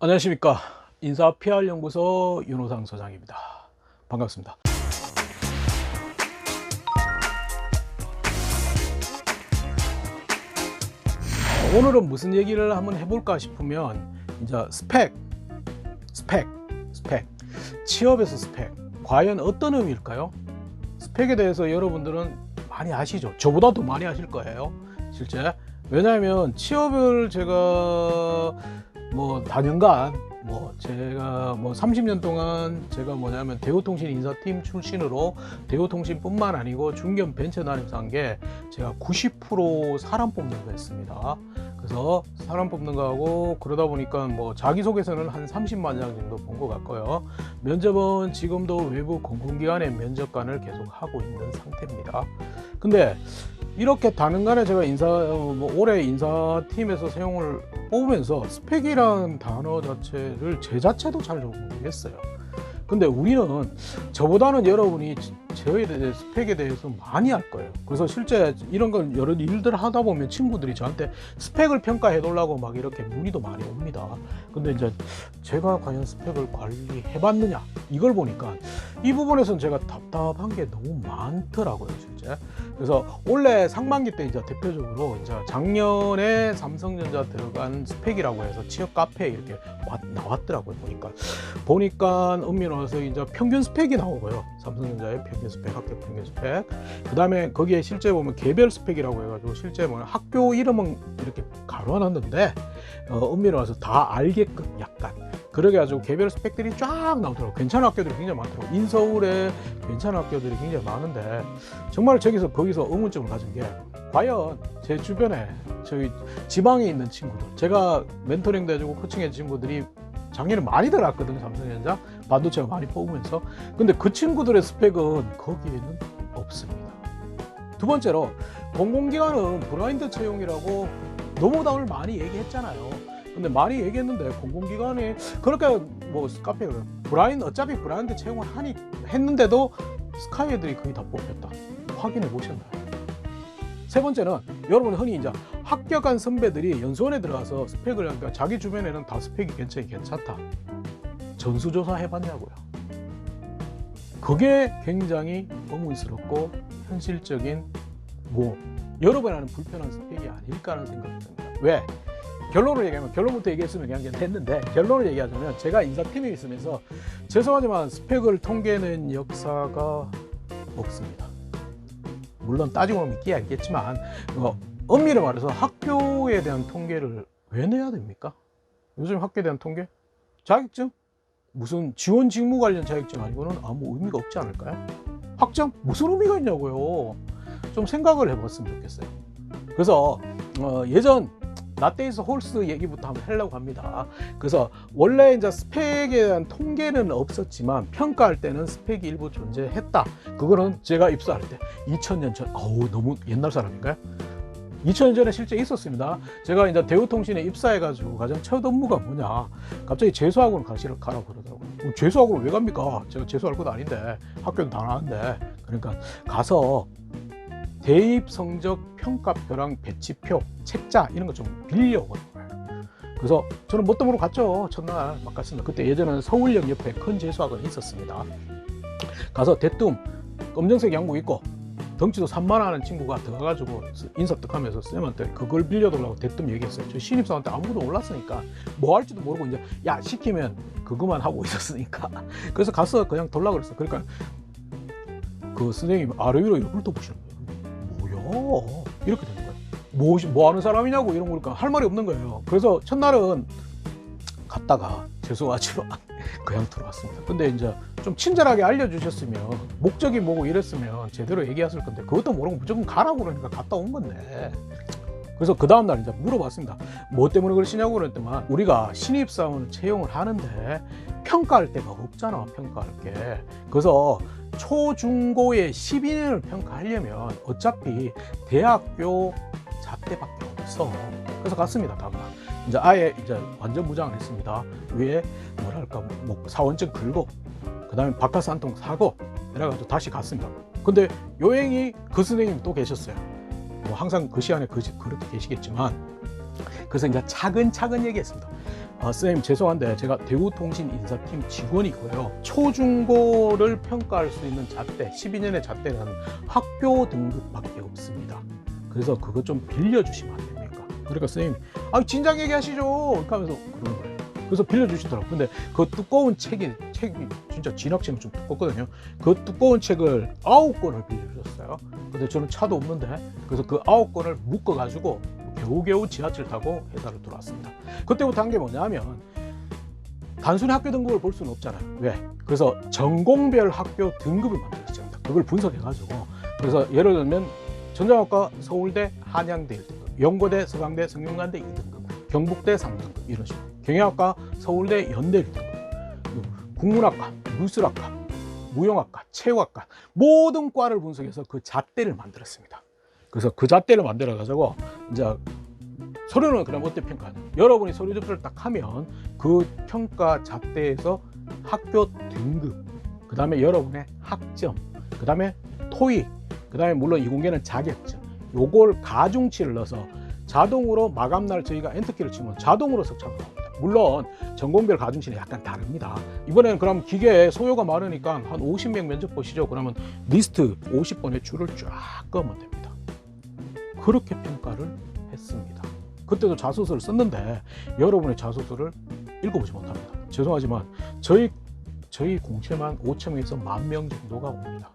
안녕하십니까. 인사 PR 연구소 윤호상 소장입니다. 반갑습니다. 오늘은 무슨 얘기를 한번 해볼까 싶으면 이제 스펙. 취업에서 스펙. 과연 어떤 의미일까요? 스펙에 대해서 여러분들은 많이 아시죠? 저보다도 많이 아실 거예요. 실제. 왜냐하면 취업을 제가 다년간 제가 30년 동안 제가 대우통신 인사팀 출신으로 대우통신뿐만 아니고 중견 벤처 다니면서 한 게 제가 90% 사람 뽑는 거 했습니다. 그래서 사람 뽑는 거 하고 그러다 보니까 자기소개서는 한 30만 장 정도 본 것 같고요. 면접은 지금도 외부 공공기관의 면접관을 계속 하고 있는 상태입니다. 근데 이렇게 다는간에 제가 올해 인사팀에서 사용을 뽑으면서 스펙이라는 단어 자체를 제 자체도 잘 모르겠어요. 근데 우리는 저보다는 여러분이 저에 대해 스펙에 대해서 많이 알 거예요. 그래서 실제 이런 걸 여러 일들 하다 보면 친구들이 저한테 스펙을 평가해 달라고 막 이렇게 문의도 많이 옵니다. 근데 이제 제가 과연 스펙을 관리해 봤느냐 이걸 보니까 이 부분에서는 제가 답답한 게 너무 많더라고요, 실제. 그래서 올해 상반기 때 이제 대표적으로 이제 작년에 삼성전자 들어간 스펙이라고 해서 취업 카페에 이렇게 나왔더라고요. 보니까 엄밀히 와서 이제 평균 스펙이 나오고요. 삼성전자의 평균 스펙, 합격 평균 스펙. 그 다음에 거기에 실제 보면 개별 스펙이라고 해가지고 실제 학교 이름은 이렇게 가로놨는데 엄밀히 와서 다 알게끔 약간 그러게 가지고 개별 스펙들이 쫙 나오더라고요. 괜찮은 학교들이 굉장히 많더라고요. 인서울에 괜찮은 학교들이 굉장히 많은데 정말 거기서 의문점을 가진 게 과연 제 주변에 저희 지방에 있는 친구들, 제가 멘토링도 해주고 코칭해 준 친구들이 작년에 많이 들어왔거든요. 삼성전자 반도체가 많이 뽑으면서. 근데 그 친구들의 스펙은 거기에는 없습니다. 두 번째로 공공기관은 브라인드 채용이라고 너무 오늘 많이 얘기했잖아요. 근데 많이 얘기했는데 공공기관이 그렇게 카페가 어차피 브라인드 채용을 했는데도 스카이 애들이 거의 다 뽑혔다. 확인해 보셨나요? 세 번째는 여러분 흔히 이제 합격한 선배들이 연수원에 들어가서 스펙을 하니까 자기 주변에는 다 스펙이 괜찮다. 전수조사 해봤냐고요. 그게 굉장히 의문스럽고 현실적인 여러분 하는 불편한 스펙이 아닐까 하는 생각이 듭니다. 왜? 결론을 얘기하면 결론부터 얘기했으면 그냥 됐는데 결론을 얘기하자면 제가 인사팀에 있으면서 죄송하지만 스펙을 통계낸 역사가 없습니다. 물론 따지고 보면 있기야 있겠지만 엄밀히 말해서 학교에 대한 통계를 왜 내야 됩니까? 요즘 학교에 대한 통계? 자격증? 무슨 지원 직무 관련 자격증 아니고는 아무 의미가 없지 않을까요? 학점? 무슨 의미가 있냐고요. 좀 생각을 해봤으면 좋겠어요. 그래서 예전 나테이스 홀스 얘기부터 한번 하려고 합니다. 그래서 원래 이제 스펙에 대한 통계는 없었지만 평가할 때는 스펙이 일부 존재했다. 그거는 제가 입사할 때 2000년 전, 너무 옛날 사람인가요? 2000년 전에 실제 있었습니다. 제가 이제 대우통신에 입사해가지고 가장 첫 업무가 뭐냐? 갑자기 재수학원 가라 그러더라고요. 재수학원 왜 갑니까? 제가 재수할 것도 아닌데 학교는 다 나왔는데. 그러니까 가서 대입 성적 평가표랑 배치표, 책자 이런 거 좀 빌려오는 거예요. 그래서 저는 뭣도 모르고 갔죠. 첫날 막 갔습니다. 그때 예전에는 서울역 옆에 큰 재수학원이 있었습니다. 가서 대뜸 검정색 양복 입고 덩치도 산만하는 친구가 들어가가지고 인사떡하면서 쌤한테 그걸 빌려달라고 대뜸 얘기했어요. 저 신입사원한테 아무것도 몰랐으니까 뭐 할지도 모르고 이제 시키면 그거만 하고 있었으니까. 그래서 가서 그냥 돌라고 그랬어. 그러니까 그 선생님이 아래 위로 이렇게 훑어보시는 거예요. 뭐야? 이렇게 되는 거예요. 뭐 하는 사람이냐고 이런 거니까 할 말이 없는 거예요. 그래서 첫날은 갔다가 죄송하지만 그냥 들어왔습니다. 근데 이제 좀 친절하게 알려주셨으면 목적이 뭐고 이랬으면 제대로 얘기했을 건데 그것도 모르고 무조건 가라고 그러니까 갔다 온 건데. 그래서 그 다음날 이제 물어봤습니다. 뭐 때문에 그러시냐고 그랬더니 우리가 신입사원을 채용을 하는데 평가할 데가 없잖아. 평가할 게. 그래서 초중고의 12년을 평가하려면 어차피 대학교 잣대밖에 없어. 그래서 갔습니다. 다음날 이제 아예 완전 무장을 했습니다. 위에 사원증 들고 그 다음에 바카스 한 통 사고 이래가지고 다시 갔습니다. 근데 요행이 그 선생님이 또 계셨어요. 항상 그 시간에 그렇게 계시겠지만 그래서 이제 차근차근 얘기했습니다. 선생님 죄송한데 제가 대우통신 인사팀 직원이고요. 초중고를 평가할 수 있는 잣대, 12년의 잣대는 학교 등급밖에 없습니다. 그래서 그거 좀 빌려주시면 안 됩니까? 그러니까 선생님, 진작 얘기하시죠. 이렇게 하면서 그러는 거예요. 그래서 빌려주시더라고요. 근데 그 두꺼운 책이 진짜 진학책은 좀 두껍거든요. 그 두꺼운 책을 9권을 빌려주셨어요. 근데 저는 차도 없는데, 그래서 그 9권을 묶어가지고 겨우겨우 지하철 타고 회사를 들어왔습니다. 그때부터 한 게 뭐냐면, 단순히 학교 등급을 볼 수는 없잖아요. 왜? 그래서 전공별 학교 등급을 만들었습니다. 그걸 분석해가지고, 그래서 예를 들면 전자학과 서울대 한양대 1등급, 연고대 서강대 성균관대 2등급, 경북대 3등급 이런 식으로, 경영학과 서울대 연대 1등급, 국문학과, 무술학과, 무용학과, 체육학과 모든 과를 분석해서 그 잣대를 만들었습니다. 그래서 그 잣대를 만들어 가지고 이제 서류는 그럼 어떻게 평가하냐? 여러분이 서류 접수를 딱 하면 그 평가 잣대에서 학교 등급, 그 다음에 여러분의 학점, 그 다음에 토익, 그 다음에 물론 이공계는 자격증, 요걸 가중치를 넣어서 자동으로 마감날 저희가 엔터키를 치면 자동으로 석차가 나옵니다. 물론 전공별 가중치는 약간 다릅니다. 이번에는 그럼 기계에 소요가 많으니까 한 50명 면접 보시죠. 그러면 리스트 50번의 줄을 쫙 끄면 됩니다. 그렇게 평가를 했습니다. 그때도 자소서를 썼는데 여러분의 자소서를 읽어보지 못합니다. 죄송하지만 저희 공채만 5,000명에서 10,000명 정도가 옵니다.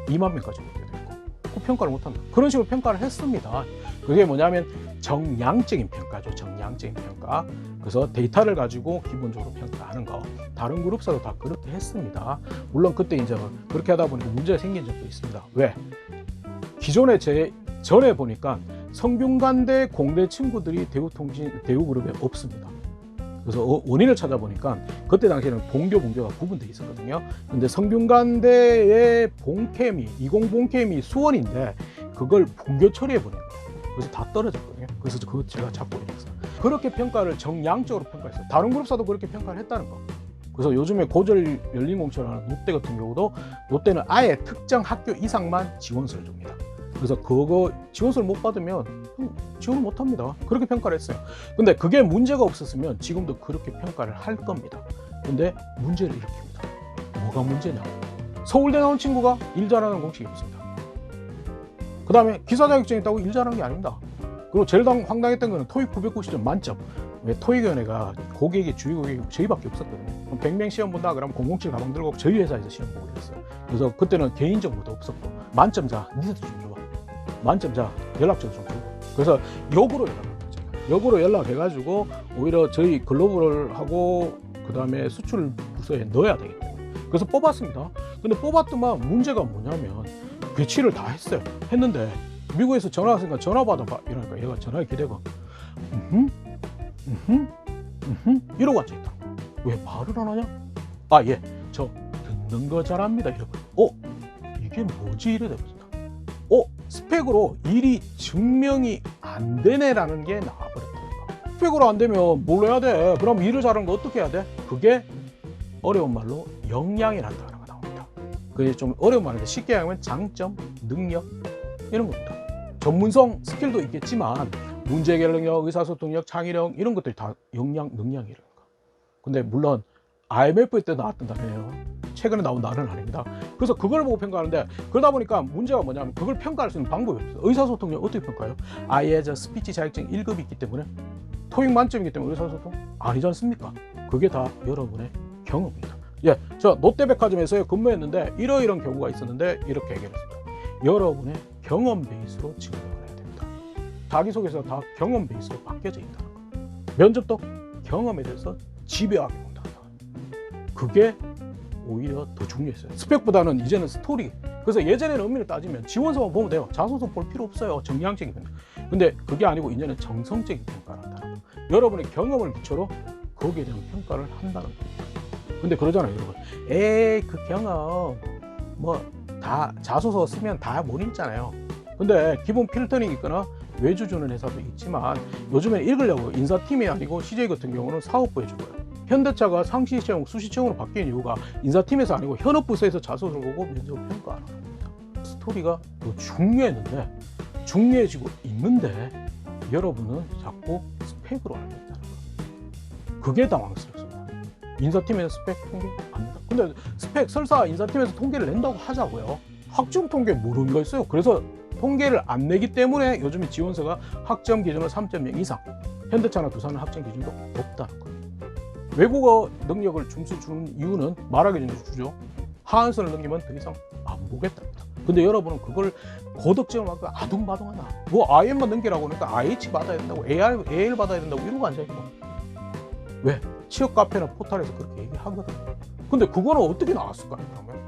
2만 명까지 올 때도 있고. 그 평가를 못한다. 그런 식으로 평가를 했습니다. 그게 뭐냐면 정량적인 평가죠. 정량적인 평가. 그래서 데이터를 가지고 기본적으로 평가하는 거. 다른 그룹사도 다 그렇게 했습니다. 물론 그때 이제 그렇게 하다 보니까 문제가 생긴 적도 있습니다. 왜? 기존에 전에 보니까 성균관대 공대 친구들이 대우그룹에 없습니다. 그래서 원인을 찾아보니까 그때 당시에는 본교가 구분되어 있었거든요. 근데 성균관대의 본캠이 20 본캠이 수원인데 그걸 본교 처리해 버린 거예요. 그래서 다 떨어졌거든요. 그래서 그거 제가 잡고 있었어요. 그렇게 평가를 정량적으로 평가했어요. 다른 그룹사도 그렇게 평가를 했다는 거. 그래서 요즘에 고졸 열린공채라는 롯데 같은 경우도 롯데는 아예 특정 학교 이상만 지원서를 줍니다. 그래서 그거 지원서를 못 받으면 지원을 못 합니다. 그렇게 평가를 했어요. 근데 그게 문제가 없었으면 지금도 그렇게 평가를 할 겁니다. 근데 문제를 일으킵니다. 뭐가 문제냐? 서울대 나온 친구가 일 잘하는 공식이 없습니다. 그 다음에 기사 자격증이 있다고 일 잘하는 게 아닙니다. 그리고 제일 황당했던 거는 토익 990점 만점. 왜 토익위원회가 고객이 주요 고객이 저희밖에 없었거든요. 100명 시험 본다 그러면 007 가방 들고 저희 회사에서 시험 보고 그랬어요. 그래서 그때는 개인정보도 없었고 만점자 니들도 좀 줘봐. 만점자 연락처도 좀 주고. 그래서 역으로 연락했죠. 역으로 연락해가지고 오히려 저희 글로벌하고 그 다음에 수출 부서에 넣어야 되기 때문에 그래서 뽑았습니다. 근데 뽑았더만 문제가 뭐냐면 배치를 다 했는데 미국에서 전화 왔으니까 전화 받아봐 이러니까 얘가 전화에 기대고 이러고 앉아있다. 왜 말을 안 하냐? 예, 저 듣는 거 잘합니다. 이러고 이게 뭐지? 이러다 스펙으로 일이 증명이 안 되네라는 게 나와버렸다니까. 스펙으로 안 되면 뭘로 해야 돼? 그럼 일을 잘하는 거 어떻게 해야 돼? 그게 어려운 말로 역량이라는 단어가 나옵니다. 그게 좀 어려운 말인데 쉽게 하면 장점, 능력 이런 겁니다. 전문성 스킬도 있겠지만 문제 해결 능력, 의사소통력, 창의력 이런 것들이 다 역량, 능력이라는 거. 근데 물론 IMF 때 나왔던 단어예요. 최근에 나온 단어는 아닙니다. 그래서 그걸 보고 평가하는데 그러다 보니까 문제가 뭐냐면 그걸 평가할 수 있는 방법이 없어요. 의사소통력 어떻게 평가해요? IELTS 스피치 자격증 1급이 있기 때문에 토익 만점이기 때문에 의사소통 아니지 않습니까? 그게 다 여러분의 경험입니다. 예, 저 롯데백화점에서 근무했는데 이러이런 경우가 있었는데 이렇게 얘기했습니다. 여러분의 경험 베이스로 진행을 해야 됩니다. 자기소개서 다 경험 베이스로 바뀌어져 있다는 거. 면접도 경험에 대해서 집요하게 본다. 그게 오히려 더 중요했어요. 스펙보다는 이제는 스토리. 그래서 예전에는 의미를 따지면 지원서만 보면 돼요. 자소서 볼 필요 없어요. 정량적인 평가. 근데 그게 아니고 이제는 정성적인 평가를 한다는 거. 여러분의 경험을 기초로 거기에 대한 평가를 한다는 겁니다. 근데 그러잖아요, 여러분. 그 경험 다 자소서 쓰면 다 못 읽잖아요. 근데 기본 필터링 있거나 외주 주는 회사도 있지만 요즘에 읽으려고 인사팀이 아니고 CJ 같은 경우는 사업부에 주고요. 현대차가 상시채용, 수시채용으로 바뀐 이유가 인사팀에서 아니고 현업부서에서 자소서를 보고 면접을 평가하는 겁니다. 스토리가 더 중요해지고 있는데 여러분은 자꾸 스펙으로 알고 있다는 거예요. 그게 당황스럽습니다. 인사팀에서 스펙 통계 안 낸다. 근데 스펙 설사 인사팀에서 통계를 낸다고 하자고요. 학점 통계 뭘 의미가 있어요? 그래서 통계를 안 내기 때문에 요즘에 지원서가 학점 기준은 3.0 이상, 현대차나 두산은 학점 기준도 높다는 거예요. 외국어 능력을 점수 주는 이유는 말하기 전에 주죠. 하한선을 넘기면 더 이상 안 보겠답니다. 근데 여러분은 그걸 고득점을 받고 아둥바둥하나, 뭐 IM만 넘기라고 하니까 IH 받아야 된다고, AL 받아야 된다고 이러고 앉아있고. 왜? 취업 카페나 포털에서 그렇게 얘기하거든요. 근데 그거는 어떻게 나왔을까요? 그러면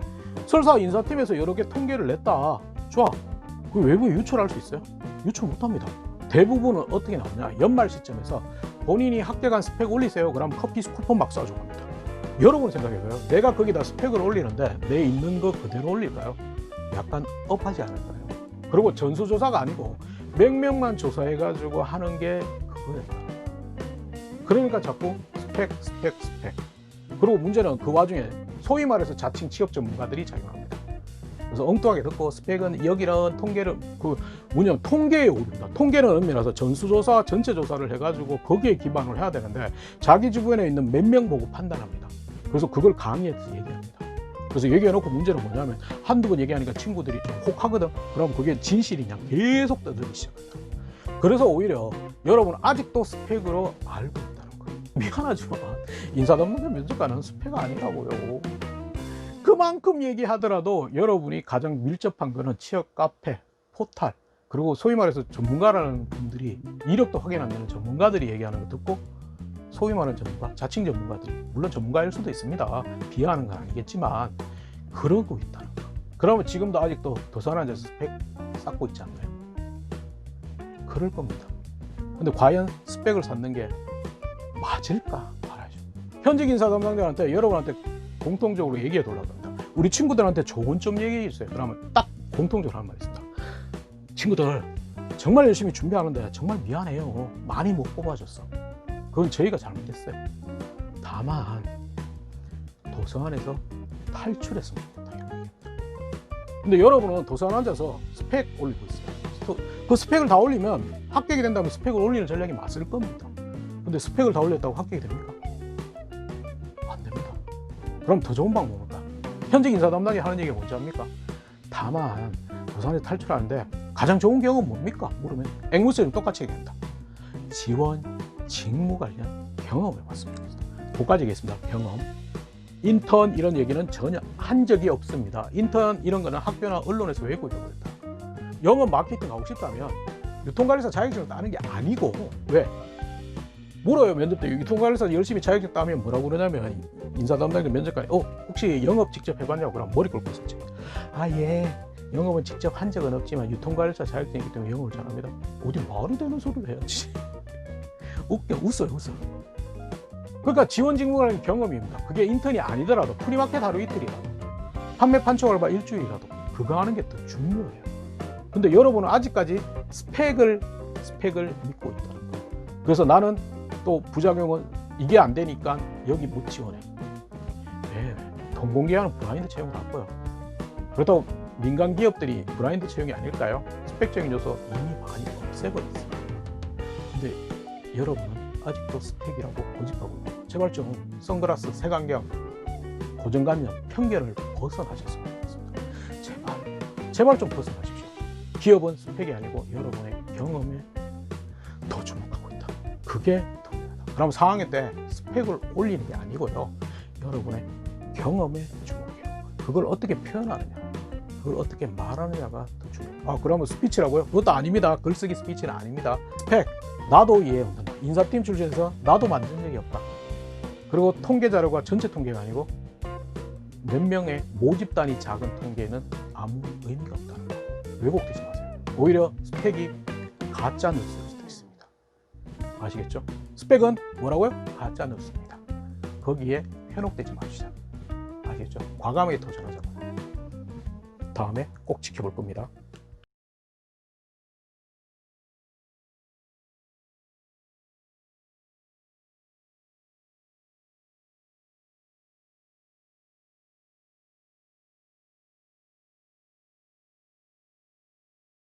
설사 인사팀에서 여러 개 통계를 냈다, 좋아, 그 외부에 유출할 수 있어요? 유출 못합니다. 대부분은 어떻게 나오냐, 연말 시점에서 본인이 학대간 스펙 올리세요. 그럼 커피 쿠폰 막 쏴주고 합니다. 여러분 생각해봐요. 내가 거기다 스펙을 올리는데 내 있는 거 그대로 올릴까요? 약간 업하지 않을까요? 그리고 전수조사가 아니고 몇 명만 조사해가지고 하는 게 그거였다. 그러니까 자꾸 스펙. 그리고 문제는 그 와중에 소위 말해서 자칭 취업 전문가들이 작용합니다. 그래서 엉뚱하게 듣고 스펙은 여기는 통계를 뭐냐면 통계에 오릅니다. 통계는 엄밀해서 전수조사 전체 조사를 해가지고 거기에 기반을 해야 되는데 자기 주변에 있는 몇 명 보고 판단합니다. 그래서 그걸 강의해서 얘기합니다. 그래서 얘기해놓고 문제는 뭐냐면 한두 번 얘기하니까 친구들이 좀 혹하거든. 그럼 그게 진실이냐 계속 떠들기 시작합니다. 그래서 오히려 여러분 아직도 스펙으로 알고 있다는 거예요. 미안하지만 인사동문회 면접관은 스펙 아니라고요. 그만큼 얘기하더라도 여러분이 가장 밀접한 거는 취업 카페, 포털, 그리고 소위 말해서 전문가라는 분들이 이력도 확인 안 되는 전문가들이 얘기하는 거 듣고, 소위 말하는 전문가, 자칭 전문가들이, 물론 전문가일 수도 있습니다. 비하하는 건 아니겠지만 그러고 있다는 거. 그러면 지금도 아직도 도산안에서 스펙 쌓고 있지 않나요? 그럴 겁니다. 근데 과연 스펙을 쌓는 게 맞을까 말하죠. 현직 인사 담당자한테 여러분한테 공통적으로 얘기해 달라고 합니다. 우리 친구들한테 좋은 점 얘기해 주세요. 그러면 딱 공통적으로 하는 말이 있습니다. 친구들 정말 열심히 준비하는데 정말 미안해요. 많이 못 뽑아줬어. 그건 저희가 잘못했어요. 다만 도서관에서 탈출했으면 좋겠다. 근데 여러분은 도서관 앉아서 스펙 올리고 있어요. 그 스펙을 다 올리면 합격이 된다면 스펙을 올리는 전략이 맞을 겁니다. 근데 스펙을 다 올렸다고 합격이 됩니까? 안 됩니다. 그럼 더 좋은 방법은 뭘까? 현직 인사 담당이 하는 얘기가 뭔지 압니까? 다만 도서관에서 탈출하는데 가장 좋은 경험은 뭡니까? 물으면 앵무새는 똑같이 얘기합니다. 지원, 직무 관련 경험을 해봤으면 좋겠습니다. 두 가지 얘기했습니다. 경험. 인턴 이런 얘기는 전혀 한 적이 없습니다. 인턴 이런 거는 학교나 언론에서 외국해버렸다. 영업 마케팅 하고 싶다면 유통관리사 자격증을 따는 게 아니고, 왜? 물어요. 면접 때 유통관리사 열심히 자격증 따면 뭐라고 그러냐면 인사 담당자 면접관이 혹시 영업 직접 해봤냐고. 그럼 머리 꼴고 있었지. 아, 예. 영업은 직접 한 적은 없지만 유통관리사 자격증이기 때문에 영업을 잘합니다. 어디 말이 되는 소리를 해야지. 웃어요. 그러니까 지원 직무라는 경험입니다. 그게 인턴이 아니더라도 프리마켓 하루 이틀이라도, 판매 판촉 알바 일주일이라도 그거 하는 게 더 중요해요. 근데 여러분은 아직까지 스펙을 믿고 있다는 거예요. 그래서 나는 또 부작용은 이게 안 되니까 여기 못 지원해. 왜? 돈 공개하는 블라인드 채용을 할 거예요. 그렇다고 민간 기업들이 블라인드 채용이 아닐까요? 스펙적인 요소 이미 많이 없애버렸어요. 근데 여러분은 아직도 스펙이라고 고집하고 있고, 제발 좀 선글라스, 색안경, 고정관념, 편견을 벗어나셨으면 좋겠습니다. 제발 좀 벗어나십시오. 기업은 스펙이 아니고 여러분의 경험에 더 주목하고 있다. 그게 더 중요하다. 그럼 4학년 때 스펙을 올리는 게 아니고요, 여러분의 경험에 주목해요. 그걸 어떻게 표현하느냐, 그걸 어떻게 말하느냐가 더 중요해요. 그러면 스피치라고요? 그것도 아닙니다. 글쓰기 스피치는 아닙니다. 스펙, 나도 이해 못한다. 인사팀 출신에서 나도 만든 적이 없다. 그리고 통계 자료가 전체 통계가 아니고 몇 명의 모집 단위 작은 통계는 아무 의미가 없다는 거. 왜곡되지 마세요. 오히려 스펙이 가짜 뉴스일 수도 있습니다. 아시겠죠? 스펙은 뭐라고요? 가짜 뉴스입니다. 거기에 현혹되지 마시자. 아시겠죠? 과감하게 도전하자고요. 다음에 꼭 지켜볼 겁니다.